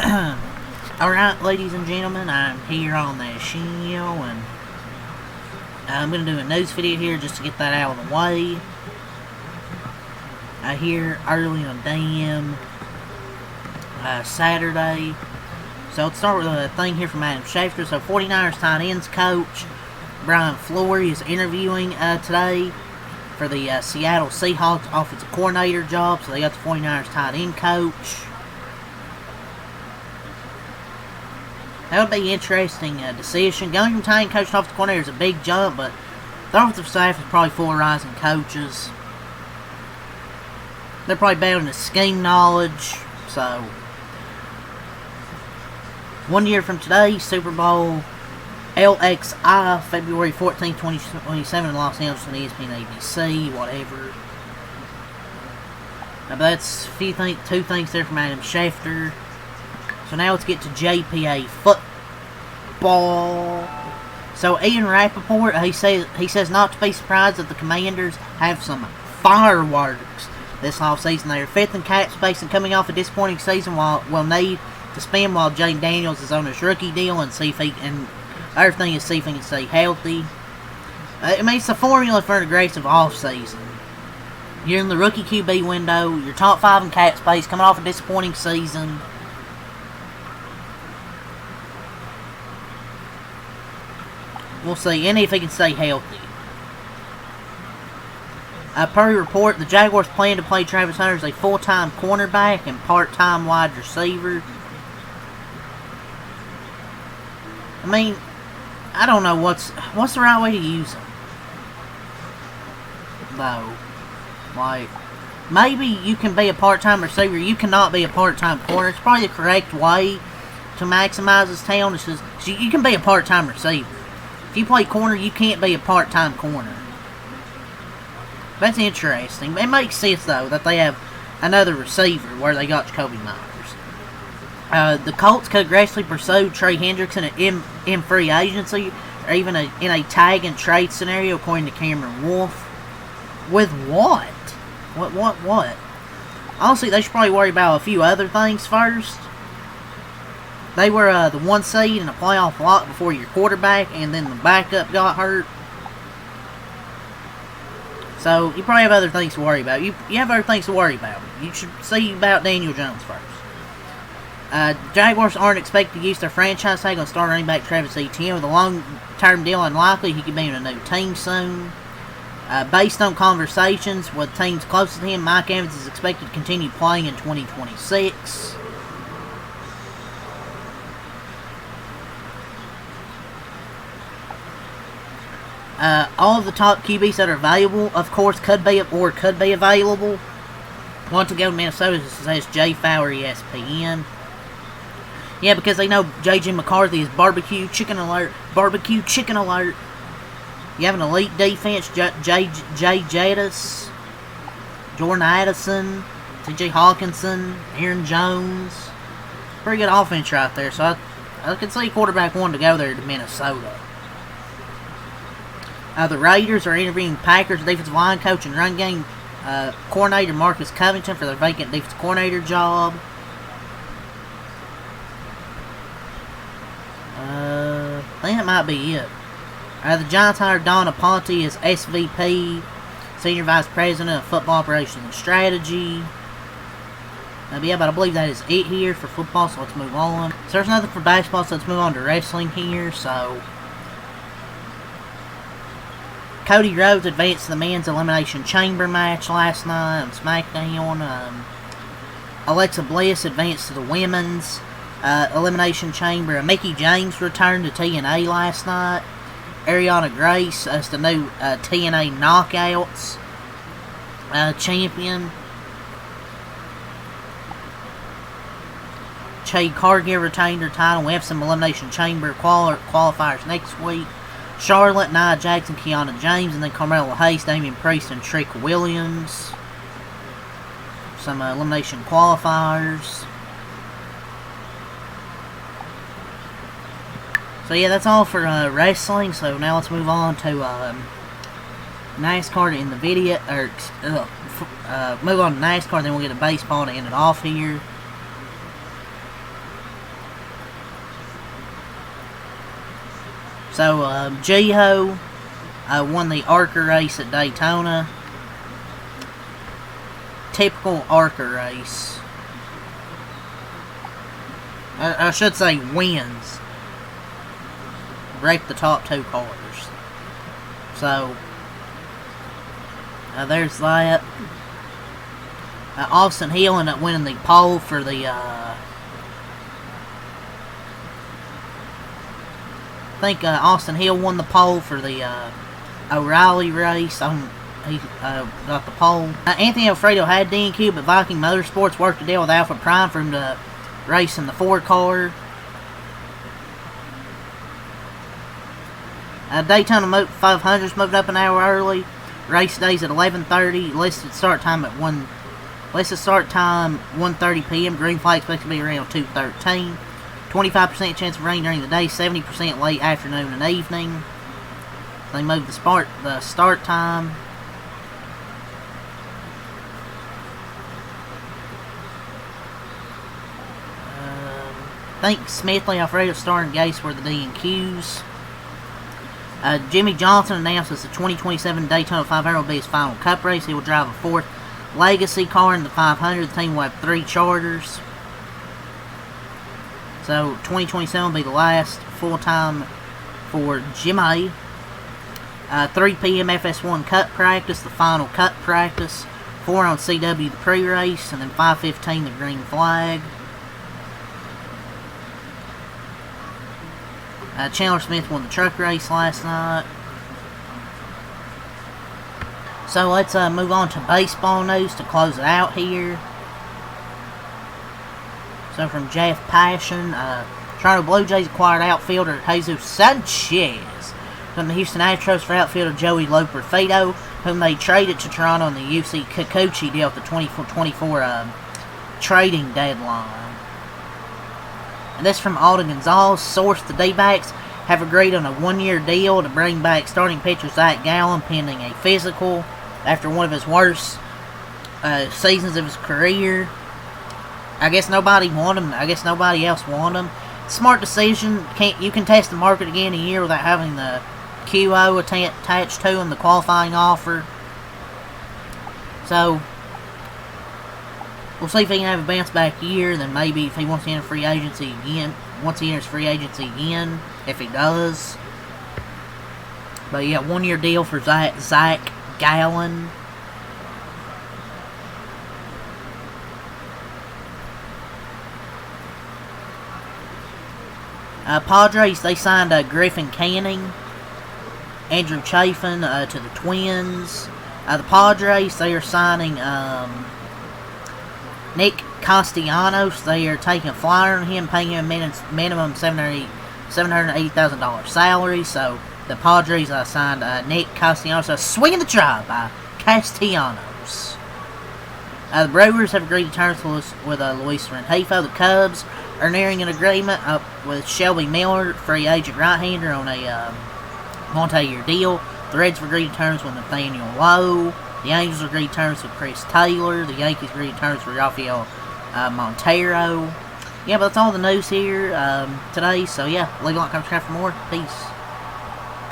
Alright, ladies and gentlemen, I'm here on the show, and I'm going to do a news video here just to get that out of the way. Here early on damn Saturday. So let's start with a thing here from Adam Schefter. So 49ers tight ends coach Brian Flores is interviewing today for the Seattle Seahawks offensive coordinator job. So they got the 49ers tight end coach. That would be an interesting decision. Going from tight end coach to offensive coordinator is a big jump, but the offensive staff is probably full of rising coaches. They're probably better in the scheme knowledge. So 1 year from today, Super Bowl LXI, February 14, 2027 in Los Angeles on ESPN, ABC, whatever. But that's two things there from Adam Schefter. So now let's get to JPA football. So Ian Rappaport, he says not to be surprised that the Commanders have some fireworks this offseason. They are fifth in cap space and coming off a disappointing season will need to spend while Jane Daniels is on his rookie deal and see if he can stay healthy. I mean, it's the formula for an aggressive offseason. You're in the rookie QB window, you're top 5 in cap space, coming off a disappointing season. We'll see, and if he can stay healthy. Per report, the Jaguars plan to play Travis Hunter as a full-time cornerback and part-time wide receiver. I mean, I don't know what's the right way to use him, though. Like, maybe you can be a part-time receiver. You cannot be a part-time corner. It's probably the correct way to maximize his talent. It's just, you can be a part-time receiver. If you play corner, you can't be a part-time corner. That's interesting. It makes sense, though, that they have another receiver where they got Jacoby Myers. The Colts could aggressively pursue Trey Hendrickson in free agency, or even in a tag and trade scenario, according to Cameron Wolf. With what? What? Honestly, they should probably worry about a few other things first. They were the 1 seed in a playoff lot before your quarterback, and then the backup got hurt. So, you probably have other things to worry about. You have other things to worry about. You should see about Daniel Jones first. Jaguars aren't expected to use their franchise tag on star running back Travis Etienne. With a long-term deal unlikely, he could be in a new team soon. Based on conversations with teams closest to him, Mike Evans is expected to continue playing in 2026. All of the top QBs that are available, of course, could be available. Want to go to Minnesota, says Jay Fowler, ESPN. Yeah, because they know J.J. McCarthy is barbecue chicken alert. Barbecue chicken alert. You have an elite defense, Jay Jettis, Jordan Addison, T.J. Hawkinson, Aaron Jones. Pretty good offense right there. So I can see quarterback wanting to go there to Minnesota. The Raiders are interviewing Packers defensive line coach and run game coordinator Marcus Covington for their vacant defensive coordinator job. I think that might be it. The Giants hired Don Aponte as SVP, Senior Vice President of Football Operations and Strategy. But I believe that is it here for football, so let's move on. So there's nothing for basketball, so let's move on to wrestling here. So Cody Rhodes advanced to the men's Elimination Chamber match last night on SmackDown. Alexa Bliss advanced to the women's Elimination Chamber. Mickie James returned to TNA last night. Ariana Grace as the new TNA Knockouts champion. Jade Cargill retained her title. We have some Elimination Chamber qualifiers next week. Charlotte, Nia Jackson, Kiana James, and then Carmella Hayes, Damian Priest, and Trick Williams. Some elimination qualifiers. So yeah, that's all for wrestling. So now let's move on to NASCAR in the video, or move on to NASCAR. Then we'll get to baseball to end it off here. So, Jiho won the ARCA race at Daytona. Typical ARCA race. I should say wins. Break the top 2 cars. So, there's that. Austin Hill ended up winning the pole for the, I think Austin Hill won the pole for the O'Reilly race. He got the pole. Anthony Alfredo had DNQ, but Viking Motorsports worked a deal with Alpha Prime for him to race in the 4 car. Daytona 500s moved up an hour early. Race days at 11:30. Listed start time 1:30 p.m. Green flag expected to be around 2:13. 25% chance of rain during the day. 70% late afternoon and evening. They moved the start time. I think Smithley, Alfredo, Starr, and Gase were the DNQs. Jimmy Johnson announces the 2027 Daytona 500 will be his final Cup race. He will drive a 4th Legacy car in the 500. The team will have 3 charters. So 2027 will be the last full time for Jimmy. 3 p.m. FS1 Cup practice, the final Cup practice. 4 on CW the pre-race, and then 5:15 the green flag. Chandler Smith won the truck race last night. So let's move on to baseball news to close it out here. So from Jeff Passion, Toronto Blue Jays acquired outfielder Jesus Sanchez from the Houston Astros for outfielder Joey Loperfido, whom they traded to Toronto in the UC Kikuchi deal at the 2024 trading deadline. And this from Alden Gonzalez. Source: the D-backs have agreed on a 1-year deal to bring back starting pitcher Zach Gallen pending a physical after one of his worst seasons of his career. I guess nobody wanted him. I guess nobody else wanted him. Smart decision. You can test the market again a year without having the QO attached to him, the qualifying offer. So we'll see if he can have a bounce back year. Then maybe if he wants to enter free agency again, once he enters free agency again, if he does. But yeah, 1-year deal for Zach Gallen. Padres, they signed Griffin Canning, Andrew Chafin to the Twins. The Padres, they are signing Nick Castellanos. They are taking a flyer on him, paying him a minimum $780,000 salary. So the Padres signed Nick Castellanos. Swinging the job by Castellanos. The Brewers have agreed to terms with Luis Rengifo. The Cubs are nearing an agreement with Shelby Miller, free agent right-hander, on a multi-year deal. The Reds have agreed to terms with Nathaniel Lowe. The Angels agreed to terms with Chris Taylor. The Yankees agreed to terms with Rafael Montero. Yeah, but that's all the news here today. So yeah, leave a like, comment, subscribe for more. Peace.